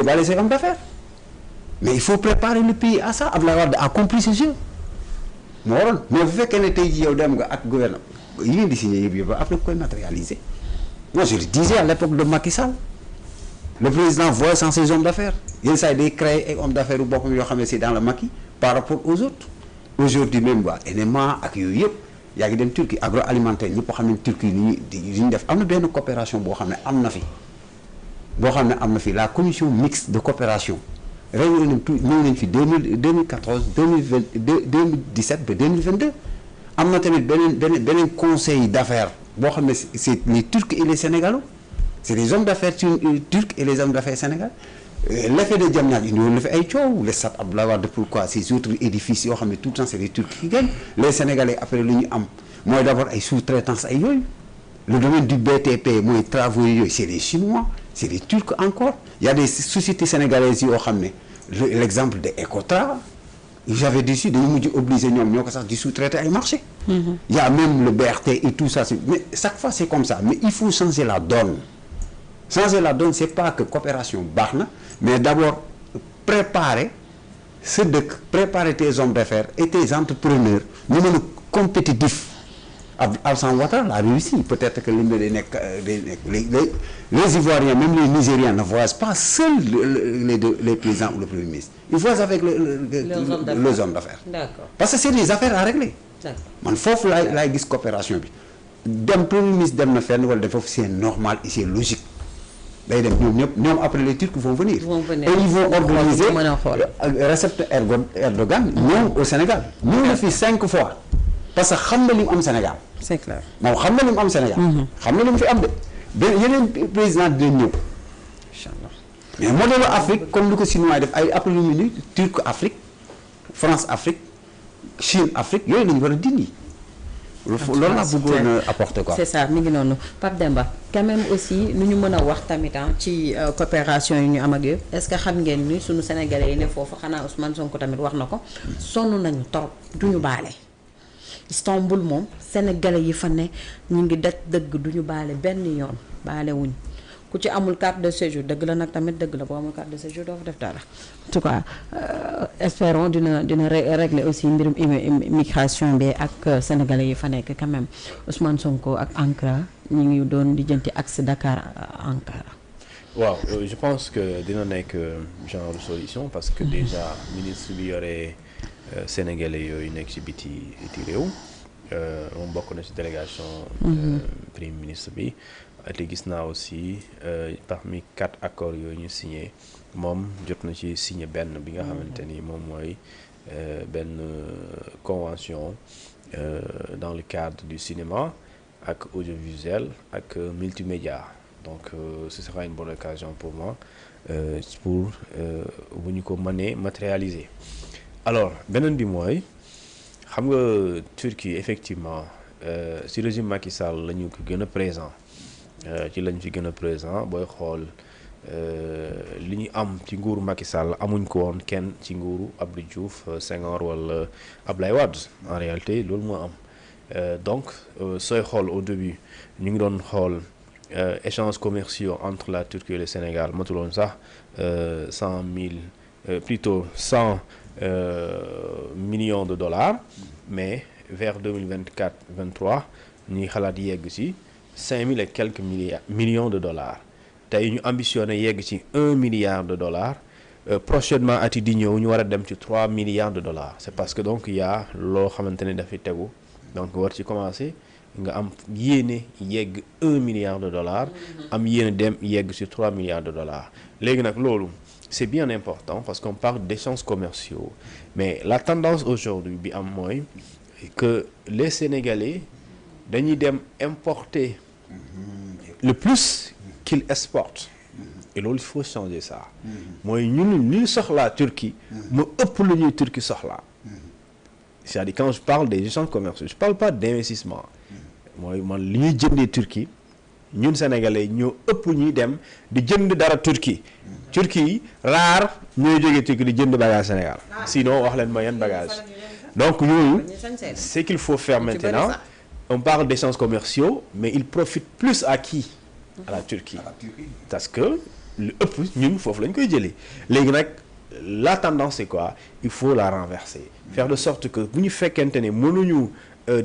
dévaler ses hommes d'affaires. Mais il faut préparer le pays à ça. Abdoulaye Wade a compris ce jeu. moo waroon mais bu fekkee ne tey jii yow dem nga ak gouvernement yi ngeen di signé yëpp yëpp après koy matérialiser. moi je le disais à l'époque de Macky Sall le président voit sans ses hommes d'affaires yenn saa yi day créer ay hommes d'affaires yu boppam yoo xam ne c'est dans le maquis par rapport aux autres. aujourd'hui même waa NMA ak yooyu yëpp yaa ngi dem Turquie agroalimentaire ñëpp xam ne Turquie li ñu def am na benn coopération boo xam ne am na fi la commission mixte de coopération. réunion nañ tout ñëw nañ fi 2014 2022 2017 ba 2022 am na tamit beneen conseil d'affaires boo xam ne c'est les Turcs et les Sénégalais c'est les hommes d'affaires turcs et les hommes d'affaires sénégalais l'effet de Diamniadio indi woon na fi ay coow le stade Abdoulaye Wade pourquoi ces autres édifices yoo xam ne tout le temps c'est les Turcs qui gagnent les Sénégalais après lu ñu am mooy d'abord ay sous-traitance ay yooyu le domaine du BTP mooy travaux yooyu c'est les Chinois c'est les Turcs encore il y a des sociétés sénégalaises yoo xam ne l'exemple de Ecotra j'avais décidé dañu mujj obligé ñoom ñoo ko sax di sous-traiter ay marché il y a même le BRT et tout ça mais chaque fois c'est comme ça mais il faut changer la donne c'est pas que coopération baax na mais d'abord préparer sa dëkk préparer tes hommes d'affaires et tes entrepreneurs ñu mën a compétitif Alassane Ouattara l'a réussi peut-être que lim day nekk les Ivoiriens même les Nigériens ne voyagent pas seuls les présidents ou le premier ministre ils voyagent avec les hommes d'affaires. D'accord. Parce que c'est des affaires à régler. man foofu laay gis coopération bi dem premier ministre dem na fenn wala de foofu c'est normal et c'est logique day dem ñoom après les Turcs vont venir. Et ils vont organiser Recep Erdogan ñëw au Sénégal ñëw na fi 5 fois parce que xam na li mu am Sénégal. C'est clair moom xam na li mu am Sénégal. xam na li mu fi am de yeneen président dinañ ñëw. Inch'Allah. mais modèle Afrique comme li ko Chinois def ay après lu mu ni Turc Afrique France Afrique Chine Afrique yooyu lañu war a dindi. loolu laa bëggoon a apporter quoi. c'est ça mi ngi noonu Pape Demba quand même aussi nu ñu mën a wax tamit ci coopération yi ñu am ak yëpp est-ce que xam ngeen ni sunu sénégalais yi ne foofu xanaa Ousmane Sonko tamit wax na ko sonn nañu trop duñu baale. Istanbul moom sénégalais yi fa ne ñu ngi daj dëgg duñu baale benn yoon baale wuñ ku ci amul carte de séjour dëgg la nag tamit dëgg la boo amul carte de séjour doo fa def dara en tout cas espérons dina régler aussi mbirum immigration bi ak sénégalais yi fa nekk quand même Ousmane Sonko ak Ankara ñu ngi doon lijjanti axe Dakar Ankara. waaw je pense que dina nekk genre solution parce que déjà ministre bi yore sénégalais yooyu nekk ci biti réew moom bokk na ci délégation premier ministre bi te gis naa aussi parmi 4 accords yooyu ñu signé moom jot na ci signé benn bi nga xamante ni moom mooy benn convention dans le cadre du cinéma ak audiovisuel ak multimédia donc ce sera une bonne occasion pour moi pour bu ñu ko mënee matérialiser. Alors beneen bi mooy xam nga Turquie effectivement ci régime Macky Sall la ñu ko gën a présent ci lañ fi gën a présent booy xool li ñu am ci nguuru Macky Sall amuñ ko woon kenn ci nguuru Abdou Diouf Senghor wala Abdoulaye Wade en réalité loolu moo am donc sooy xool au début ñu ngi doon xool échanges commerciaux entre la Turquie et le Sénégal matuloon sax 100 millions de dollars mais vers 2024-23 ñuy xalaat yegg ci 5000 et quelques millions de dollars tey ñu ambitionné yegg ci 1 milliard de dollars prochainement at yi di ñëw ñu war a dem ci 3 milliards de dollars c'est parce que donc y a loo xamante ne dafay tegu donc war ci commencer nga am yéene yegg 1 milliard de dollars am yéene dem yegg ci 3 milliards de dollars léegi nag loolu c'est bien important parce qu'on parle d'échanges commerciaux mais la tendance aujourd'hui bi am mooy que les Sénégalais dañuy dem importer le plus qu'ils exportent et loolu il faut changer ça mooy ñun li soxlaa Turquie mu ëpp lu ñuy Turquie soxlaa c'est-à-dire quand je parle des échanges commerciaux je parle pas d'investissement mooy man li ñuy jëndee Turquie ñun Sénégalais ñoo ëpp ñuy dem di jënd dara Turquie yi rare ñooy jógee Turquie di jënd bagage Sénégal sinon wax leen ma yan bagage donc yooyu c'est qu'il faut faire maintenant on parle d'échanges commerciaux mais ils profitent plus à qui à la Turquie parce que lu ëpp ñun foofu lañ koy jëlee léegi nag la tendance c'est quoi il faut la renverser faire de sorte que bu ñu fekkente ne mënuñu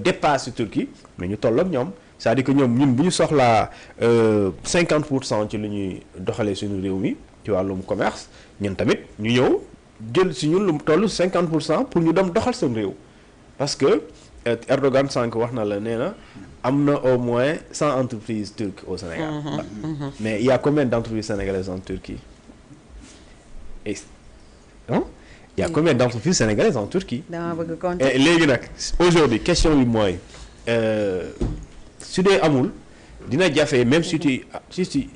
dépasser Turquie mais ñu toll ak ñoom c'est-à-dire que ñoom ñun bu ñu soxlaa 50% ci lu ñuy doxalee suñu réew mi ci wàllum commerce ñun tamit ñu ñëw jël si ñun lu toll 50% pour ñu dem doxal seen réew parce que Erdogan sànq wax na la nee na am na au moins 100 entreprises turques au Sénégal. Mais il y a combien d'entreprises sénégalaises en Turquie? Et non? Il y a combien d'entreprises sénégalaises en Turquie? dama bëgg compter. Et léegi nag aujourd'hui question bi mooy su dee amul dina jafe même si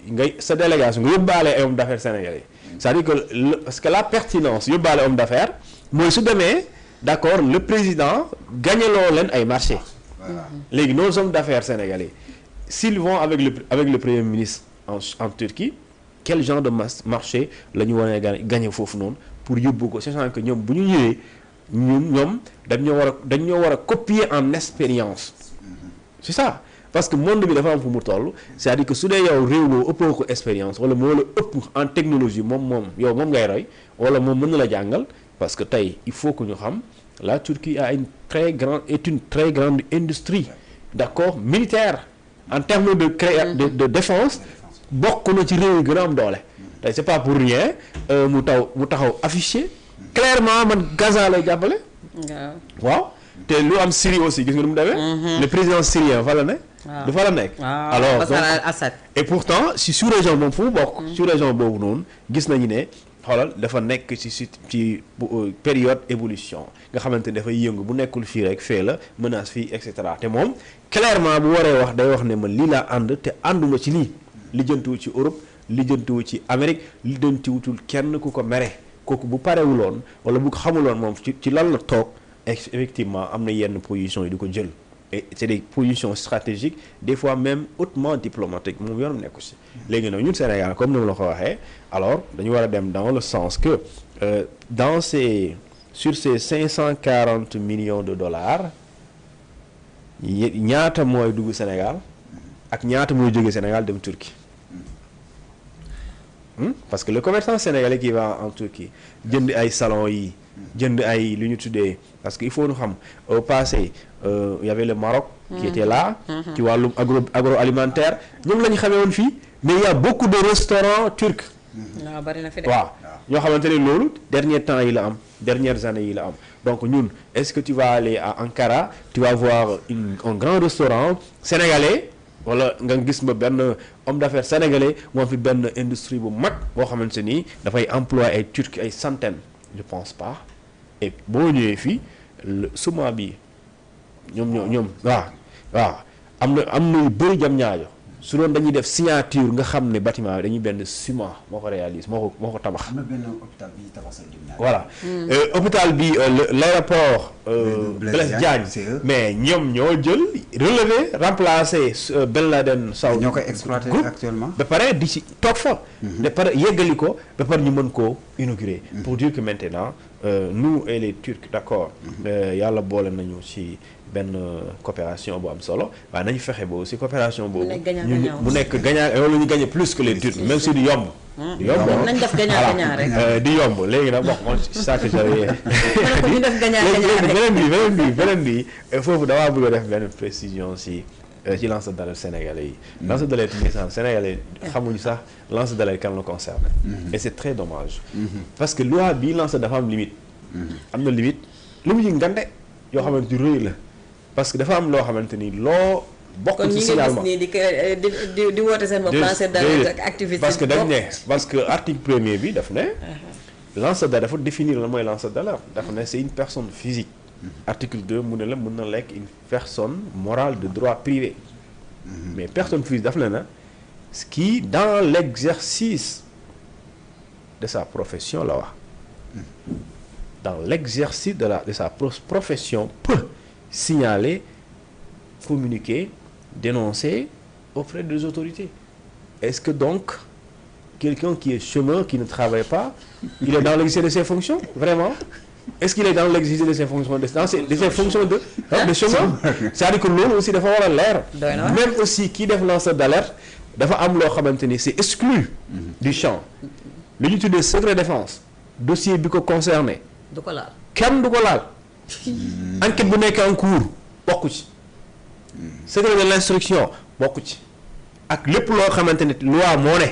ngay sa délégation nga yóbbaale ay hommes d'affaires sénégalais c'est-à-dire que parce que la pertinence yóbbaale homme d'affaires mooy su demee d'accord le président gagneloo leen ay marché léegi nos hommes d'affaires sénégalais s'ils vont avec le premier ministre en Turquie quel genre de marché la ñu war a gagner foofu noonu pour yóbbu ko sachant que ñoom bu ñu ñëwee ñoom dañoo war a copier en expérience c'est ça parce que monde bi dafa am fu mu toll c'est-à-dire que su dee yow réew moo ëppoo ko expérience wala moo la ëpp en technologie moom ngay roy wala moom mën na la jàngal parce que tey il faut que ñu xam la Turquie a une très grande industrie d'accord militaire en termes de défense bokk na ci réew yi gën a am doole tey c'est pas pour rien mu taxaw affiché clairement man Gaza lay jàppale waaw te lu am Syrie aussi gis nga nu mu demee le président syrien fa la ne du fa la nekk alors donc Assad et pourtant si sous-région moom fu mu bokk sous-région boobu noonu gis nañu ne xoolal dafa nekk ci période évolution nga xamante ne dafay yëngu bu nekkul fii rek fee la menace fii et cetera te moom clairement bu waree wax day wax ne man lii laa ànd te ànduma ci lii lijjantiwu ci Europe lijjantiwu ci Amérique lijjantiwutul kenn ku ko mere kooku bu parewuloon wala bu ko xamuloon moom ci lan la toog effectivement am na yenn positions yi di ko jël et c'est des positions stratégiques des fois même hautement diplomatiques moom yoonam nekku si léegi nag ñun Sénégal comme ni ma la ko waxee alors dañu war a dem dans le sens que sur ces 540 millions de dollars ñaata mooy dugg Sénégal ak ñaata mooy jóge Sénégal dem Turquie parce que le commerçant sénégalais qui va en Turquie jënd ay salons yi jënd ay lu ñu tuddee parce que il faut ñu xam au passé il y avait le Maroc qui était là ci wàllum agroalimentaire ñoom la ñu xamee woon fii mais il y a beaucoup de restaurants turcs waaw bari na fi de waaw ñoo xamante ne loolu dernières années yi la am donc ñun est-ce que tu vas aller à Ankara tu vas voir un grand restaurant sénégalais wala nga gis ma benn homme d'affaires sénégalais moo fi benn industrie bu mag boo xamante ni dafay employer ay turcs ay centaines je pense pas et boo ñëwee fii suma bi ñoom waaw am na yu bëri jam ñaajo su doon dañuy def signature nga xam ne bâtiment bi dañuy benn ciment moo ko réalise moo ko tabax. am na benn hôpital bi tabax sa voilà hôpital bi l'aéroport Blaise Diagne mais ñoom ñoo jël relever remplacer Ben Laden Saoud ñoo koy exploiter actuellement ba pare di ci toog fa ba pare yeggali ko ba pare ñu mën koo inaugurer pour dire que maintenant nous et les Turcs d'accord yàlla boole nañu ci benn coopération bu am solo waaye nañu fexe boobu ci coopération boobu mu nekk gagnant wala ñu gagner plus que les Turcs même si du yomb nañ def gagnant rek di yomb léegi nag bon moi c'est ça que j'avais ñu def gagnant beneen bi foofu damaa bëgg a def benn précision ci lanceur d'alerte sénégalais yi lanceur d'alerte nissan sénégalais xamuñu sax lanceur d'alerte kan la concerne et c'est très dommage parce que loi bi lanceur dafa am limite am na limite yi ngande yoo xamante ni rëy la parce que dafa am loo xamante ni loo bokk ci signalement kon ñi nga gis nii di woote seen bopp lanceur d'alerte ak activiste parce que dañ ne parce que article premier bi daf ne lanceur d'alerte dafa définir la mooy lanceur d'alerte dafa ne c'est une personne physique article 2 mu ne la mën na lekk une personne morale de droit privé mais personne physique daf ne na qui dans l'exercice de sa profession la wax dans l'exercice de sa profession peut signaler communiquer dénoncer auprès des autorités est-ce que donc quelqu'un qui est chômeur qui ne travaille pas il est dans l'exercice de ses fonctions vraiment est-ce qu'il est dans l'exercice de ses fonctions de ses fonctions de chômeur c'est-à-dire que loolu aussi dafa war a leer même aussi kii def lanceur d'alerte dafa am loo xamante ni c'est exclu du champ li ñu tuddee secret défense dossier bi ko concerné du ko laal kenn du ko laal enquête bu nekk en cours bokku ci secret de l'instruction bokku ci ak lépp loo xamante ni loi moo ne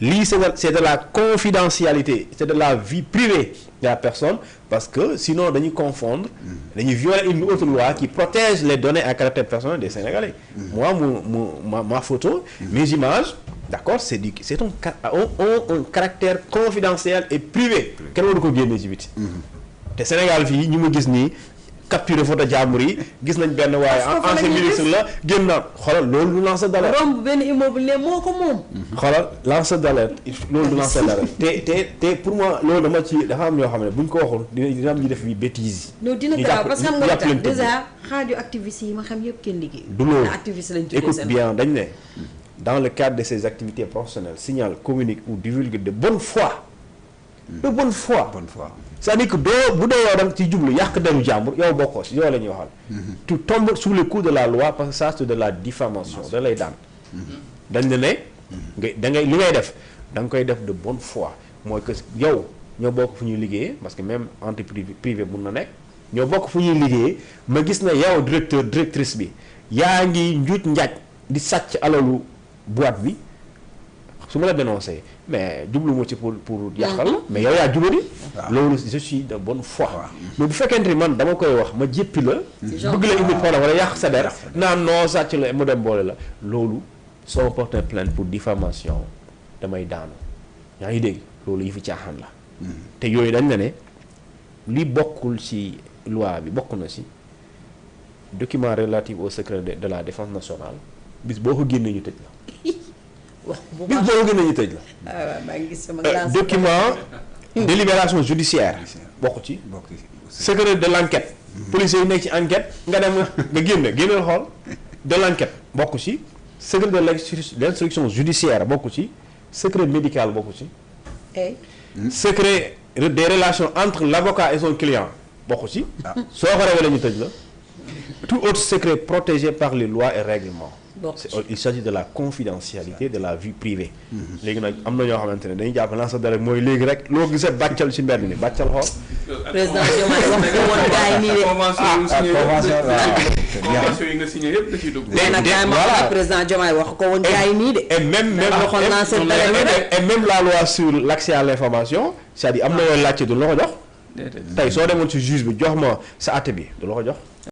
lii c'est de la confidentialité c'est de la vie privée de la personne parce que sinon dañuy confondre dañuy violer une autre loi qui protège les données à caractère personnel des Sénégalais moi ma photo mes images d'accord c'est un caractère confidentiel et privé kenn waru ko génne ci biti te Sénégal fii ñu ma gis nii capture photo jàmbur yi gis nañ benn waaye ancien ministre la génn naan xoolal loolu du lanceur d'alerte romb benn immeuble ne moo ko moom xoolal lanceur d'alerte loolu du lanceur d'alerte te pour moi loolu dafa am ñoo xam ne buñ ko waxul dina am ñu def bi bêtise non dina grave parce que xam nga tax déjà xaaju activistes yi ma xam yëpp kenn liggéey du loolu activiste lañ écoute bien dañ ne dans le cadre de ses activités professionnelles signale communique ou divulgue de bonne foi c'est-à-dire que doo bu dee yow da nga ciy jublu yàq deru jàmbur yow bokkoo si yow la ñuy waxal tu tombes sous le coup de la loi parce que ça c'est de la diffamation da lay daan dañ ne da ngay li ngay def da nga koy def de bonne foi mooy que yow ñoo bokk fu ñuy liggéeyee parce que même entreprise privée mun na nekk ñoo bokk fu ñuy liggéeyee ma gis na yow directrice bi yaa ngi njuuj njaaj di sàcc alalu boîte bi su ma la dénoncé mais jublu ma ci pour yàqal mais yow yaa jubadi loolu je suis de bonne foi mais bu fekkente ni man dama koy wax ma jéppi la bëgg la indi problème wala yàq sa der naan noo sàcc la mu dem boole la loolu soo porté plainte pour diffamation damay daanu yaa ngi dégg loolu yi fi caaxaan la te yooyu dañ ne li bokkul ci loi bi bokk na ci document relatif au secret de la défense nationale bis boo ko génnee ñu tëj la bis boo ko génnee ñu tëj la maa ngi gis sama document délibération judiciaire bokk ci secret de l'enquête policiers yi nekk ci enquête nga dem nga génneel xool de l'enquête bokk ci secret de l'instruction judiciaire bokk ci secret médical bokk ci secret des relations entre l'avocat et son client bokk ci soo ko révélé ñu tëj la tout autre secret protégé par les lois et règlements il s'agit de la confidentialité de la vie privée léegi nag am na ñoo xamante ne dañuy jàpp lanceur d'alerte mooy léegi rek loo gisee bàccal ci mbedd mi bàccal xool président Diomaye wax ko woon gars yi nii de convention yi nga signé yëpp da ciy dugg mais nag gars yi ma wax président Diomaye wax ko woon gars yi nii de et même la loi sur l'accès à l'information c'est-à-dire am na yooyu laajte du la ko jox tey soo demoon ci juge bi jox ma sa àtte bi du la ko jox